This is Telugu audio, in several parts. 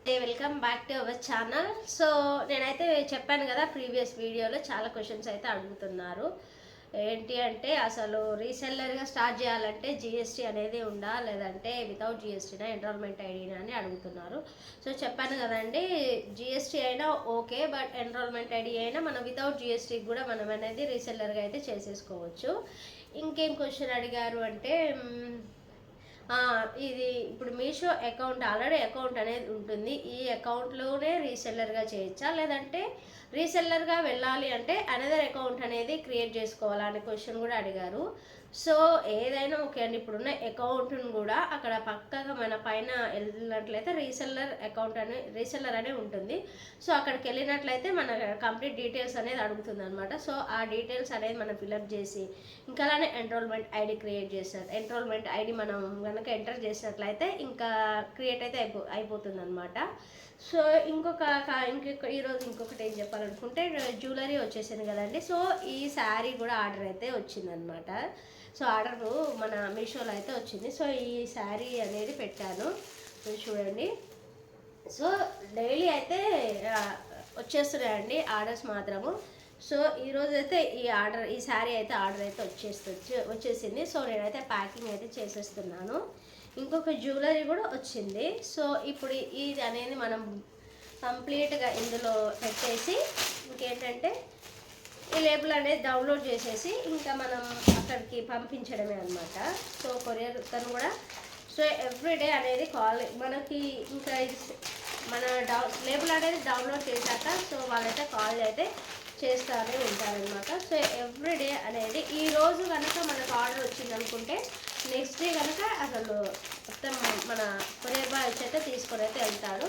Welcome back to our channel. So నేనైతే చెప్పాను కదా, ప్రీవియస్ వీడియోలో చాలా క్వశ్చన్స్ అయితే అడుగుతున్నారు. ఏంటి అంటే అసలు రీసెల్లర్గా స్టార్ట్ చేయాలంటే జిఎస్టీ అనేది ఉందా, లేదంటే వితౌట్ జిఎస్టీనా, ఎన్రోల్మెంట్ ఐడినా అని అడుగుతున్నారు. సో చెప్పాను కదండి, జిఎస్టీ అయినా ఓకే, బట్ ఎన్రోల్మెంట్ ఐడి అయినా మనం వితౌట్ జిఎస్టీకి కూడా మనం అనేది రీసెల్లర్గా అయితే చేసేసుకోవచ్చు. ఇంకేం క్వశ్చన్ అడిగారు అంటే ఇది ఇప్పుడు మీషో అకౌంట్ ఆల్రెడీ అకౌంట్ అనేది ఉంటుంది, ఈ అకౌంట్లోనే రీసెల్లర్గా చేయొచ్చా, లేదంటే రీసెల్లర్గా వెళ్ళాలి అంటే అనదర్ అకౌంట్ అనేది క్రియేట్ చేసుకోవాలా అనే క్వశ్చన్ కూడా అడిగారు. సో ఏదైనా ఓకే అండి, ఇప్పుడున్న అకౌంట్ను కూడా అక్కడ పక్కగా మన పైన వెళ్ళినట్లయితే రీసెల్లర్ అనే ఉంటుంది. సో అక్కడికి వెళ్ళినట్లయితే మన కంప్లీట్ డీటెయిల్స్ అనేది అడుగుతుంది అనమాట. సో ఆ డీటెయిల్స్ అనేది మనం ఫిలప్ చేసి ఇంకా అలానే ఎన్రోల్మెంట్ ఐడి క్రియేట్ చేస్తారు. ఎన్రోల్మెంట్ ఐడి మనం కనుక ఎంటర్ చేసినట్లయితే ఇంకా క్రియేట్ అయితే అయిపోతుంది అనమాట. సో ఈరోజు ఇంకొకటి ఏం చెప్పాలనుకుంటే, జ్యువెలరీ వచ్చేసింది కదండి. సో ఈ శారీ కూడా ఆర్డర్ అయితే వచ్చిందనమాట. సో ఆర్డర్ మన మీషోలో అయితే వచ్చింది. సో ఈ శారీ అనేది పెట్టాను, చూడండి. సో డైలీ అయితే వచ్చేస్తున్నాయండి ఆర్డర్స్ మాత్రము. సో ఈరోజు అయితే ఈ శారీ అయితే ఆర్డర్ అయితే వచ్చేసింది. సో నేనైతే ప్యాకింగ్ అయితే చేసేస్తున్నాను. ఇంకొక జ్యువెలరీ కూడా వచ్చింది. సో ఇప్పుడు ఇది అనేది మనం కంప్లీట్గా ఇందులో పెట్టేసి ఇంకేంటంటే ఈ లేబుల్ అనేది డౌన్లోడ్ చేసేసి ఇంకా మనం అక్కడికి పంపించడమే అనమాట. సో కొరియర్ తను కూడా సో ఎవ్రీడే అనేది కాల్ మనకి ఇంకా మన లేబుల్ అనేది డౌన్లోడ్ చేశాక సో వాళ్ళైతే కాల్ అయితే చేస్తూనే ఉంటారనమాట. సో ఎవ్రీడే అనేది ఈరోజు కనుక మనకు ఆర్డర్ వచ్చింది అనుకుంటే నెక్స్ట్ డే కనుక అసలు మొత్తం మన కొరియర్ బాయ్ అయితే తీసుకొని అయితే వెళ్తాడు.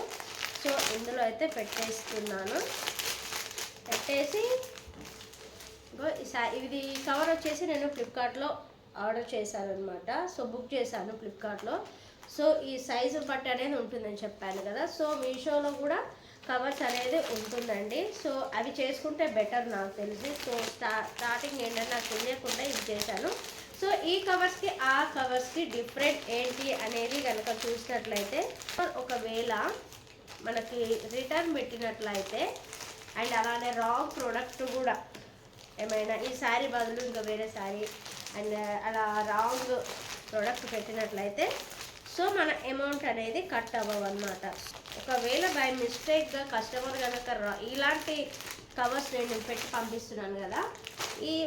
సో ఇందులో అయితే పెట్టేస్తున్నాను. పెట్టేసి ఇది కవర్ వచ్చేసి నేను ఫ్లిప్కార్ట్లో ఆర్డర్ చేశాను అనమాట. సో బుక్ చేశాను ఫ్లిప్కార్ట్లో. సో ఈ సైజు బట్టి అనేది ఉంటుందని చెప్పాను కదా. సో మీషోలో కూడా కవర్స్ అనేది ఉంటుందండి. సో అవి చేసుకుంటే బెటర్ నాకు తెలిసి. సో స్టార్టింగ్ ఏంటంటే నాకు తెలియకుండా ఇది చేశాను. సో ఈ కవర్స్కి ఆ కవర్స్కి డిఫరెంట్ ఏంటి అనేది కనుక చూసినట్లయితే, ఒకవేళ మనకి రిటర్న్ పెట్టినట్లయితే అండ్ అలానే రాంగ్ ప్రోడక్ట్ కూడా ఏమైనా ఈ శారీ బదులు ఇంకా వేరే శారీ అండ్ అలా రాంగ్ ప్రోడక్ట్ పెట్టినట్లయితే సో మన అమౌంట్ అనేది కట్ అవ్వవన్నమాట. ఒకవేళ బై మిస్టేక్గా కస్టమర్ కనుక ఇలాంటి కవర్స్ నేను పెట్టి పంపిస్తున్నాను కదా,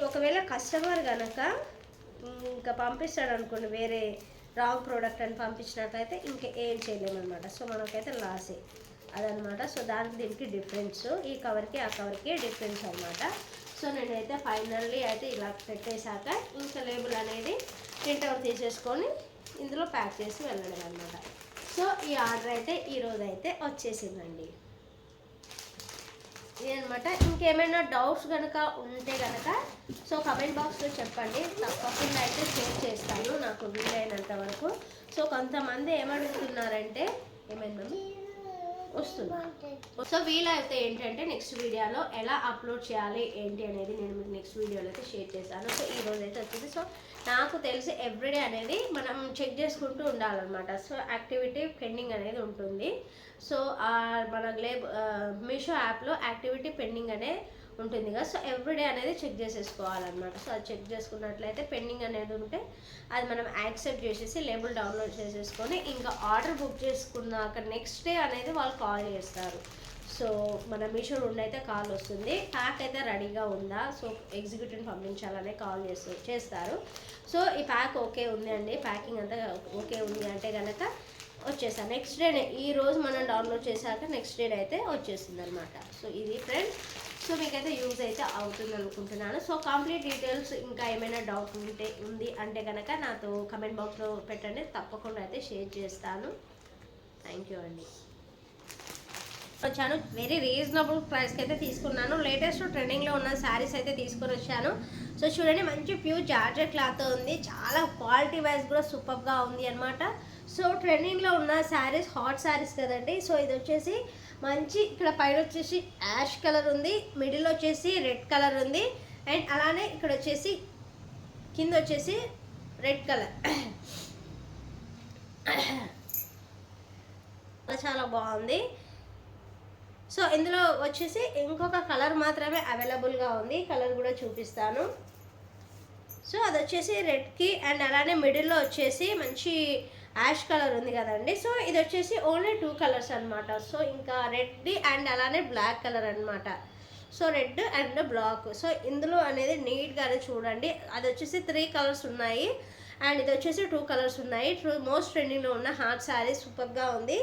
ఒకవేళ కస్టమర్ కనుక ఇంకా పంపిస్తాడు అనుకోండి వేరే రాంగ్ ప్రోడక్ట్ అని పంపించినట్లయితే ఇంకా ఏం చేయలేమన్నమాట. సో మనకైతే లాసే అదనమాట. సో దానికి దీనికి డిఫరెన్స్, ఈ కవర్కి ఆ కవర్కి డిఫరెన్స్ అనమాట. సో నేనైతే ఫైనల్లీ అయితే ఇలా పెట్టేశాక ఇంకా లేబుల్ అనేది ప్రింట్అవుట్ తీసేసుకొని ఇందులో ప్యాక్ చేసి వెళ్ళడం అనమాట. సో ఈ ఆర్డర్ అయితే ఈరోజు అయితే వచ్చేసిందండి. ఇదనమాట. ఇంకేమైనా డౌట్స్ కనుక ఉంటే కనుక సో కమెంట్ బాక్స్లో చెప్పండి, తప్పకుండా అయితే షేర్ చేస్తాను నాకు వీలైనంత వరకు. సో కొంతమంది ఏమడుగుతున్నారంటే ఏమైనా వస్తున్నా. సో వీలైతే ఏంటంటే నెక్స్ట్ వీడియోలో ఎలా అప్లోడ్ చేయాలి ఏంటి అనేది నేను మీకు నెక్స్ట్ వీడియోలో అయితే షేర్ చేశాను. సో ఈరోజు అయితే వచ్చింది. సో నాకు తెలిసి ఎవ్రీడే అనేది మనం చెక్ చేసుకుంటూ ఉండాలన్నమాట. సో యాక్టివిటీ పెండింగ్ అనేది ఉంటుంది. సో మన మీషో యాప్లో యాక్టివిటీ పెండింగ్ అనే ఉంటుంది కదా. సో ఎవ్రీడే అనేది చెక్ చేసేసుకోవాలన్నమాట. సో అది చెక్ చేసుకున్నట్లయితే పెండింగ్ అనేది ఉంటే అది మనం యాక్సెప్ట్ చేసేసి లేబుల్ డౌన్లోడ్ చేసేసుకొని ఇంకా ఆర్డర్ బుక్ చేసుకున్నాక నెక్స్ట్ డే అనేది వాళ్ళు కాల్ చేస్తారు. సో మన మీషో నుండి అయితే కాల్ వస్తుంది, ప్యాక్ అయితే రెడీగా ఉందా, సో ఎగ్జిక్యూటివ్ని పంపించాలనే కాల్ చేస్తారు. సో ఈ ప్యాక్ ఓకే ఉంది అండి, ప్యాకింగ్ అంతా ఓకే ఉంది అంటే కనుక వచ్చేసాను నెక్స్ట్ డే. ఈరోజు మనం డౌన్లోడ్ చేశాక నెక్స్ట్ డే అయితే వచ్చేస్తుంది అనమాట. సో ఇది ఫ్రెండ్స్, సో మీకైతే యూజ్ అయితే అవుతుంది అనుకుంటున్నాను. సో కంప్లీట్ డీటెయిల్స్ ఇంకా ఏమైనా డౌట్ ఉంది అంటే కనుక నాతో కమెంట్ బాక్స్లో పెట్టండి, తప్పకుండా అయితే షేర్ చేస్తాను. థ్యాంక్ యూ అండి. వచ్చాను వెరీ రీజనబుల్ ప్రైస్కి అయితే తీసుకున్నాను. లేటెస్ట్ ట్రెండింగ్లో ఉన్న శారీస్ అయితే తీసుకొని వచ్చాను. సో చూడండి, మంచి ప్యూర్ జార్జెట్ క్లాత్ ఉంది, చాలా క్వాలిటీ వైజ్ కూడా సూపర్గా ఉంది అనమాట. సో ట్రెండింగ్లో ఉన్న శారీస్ హాట్ శారీస్ కదండి. సో ఇది వచ్చేసి మంచి ఇక్కడ పైన వచ్చేసి యాష్ కలర్ ఉంది, మిడిల్ వచ్చేసి రెడ్ కలర్ ఉంది అండ్ అలానే ఇక్కడ వచ్చేసి కింద వచ్చేసి రెడ్ కలర్ చాలా బాగుంది. సో ఇందులో వచ్చేసి ఇంకొక కలర్ మాత్రమే అవైలబుల్గా ఉంది, కలర్ కూడా చూపిస్తాను. సో అది వచ్చేసి రెడ్కి అండ్ అలానే మిడిల్లో వచ్చేసి మంచి యాష్ కలర్ ఉంది కదండి. సో ఇది వచ్చేసి ఓన్లీ 2 కలర్స్ అనమాట. సో ఇంకా రెడ్ అండ్ అలానే బ్లాక్ కలర్ అనమాట. So red and black. So ఇందులో అనేది నీట్గానే చూడండి, అది వచ్చేసి 3 కలర్స్ ఉన్నాయి అండ్ ఇది వచ్చేసి 2 కలర్స్ ఉన్నాయి. మోస్ట్ ట్రెండింగ్లో ఉన్న హాట్ శారీ సూపర్గా ఉంది.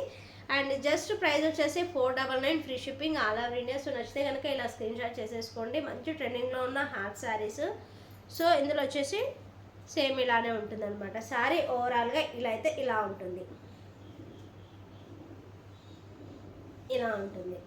అండ్ జస్ట్ ప్రైస్ వచ్చేసి 499 free shipping all over India. So నచ్చితే కనుక ఇలా స్క్రీన్ షాట్ చేసేసుకోండి. మంచి ట్రెండింగ్లో ఉన్న హాట్ శారీస్. సో ఇందులో వచ్చేసి సేమ్ ఇలానే ఉంటుంది అనమాట. శారీ ఓవరాల్గా ఇలా అయితే ఇలా ఉంటుంది, ఇలా ఉంటుంది.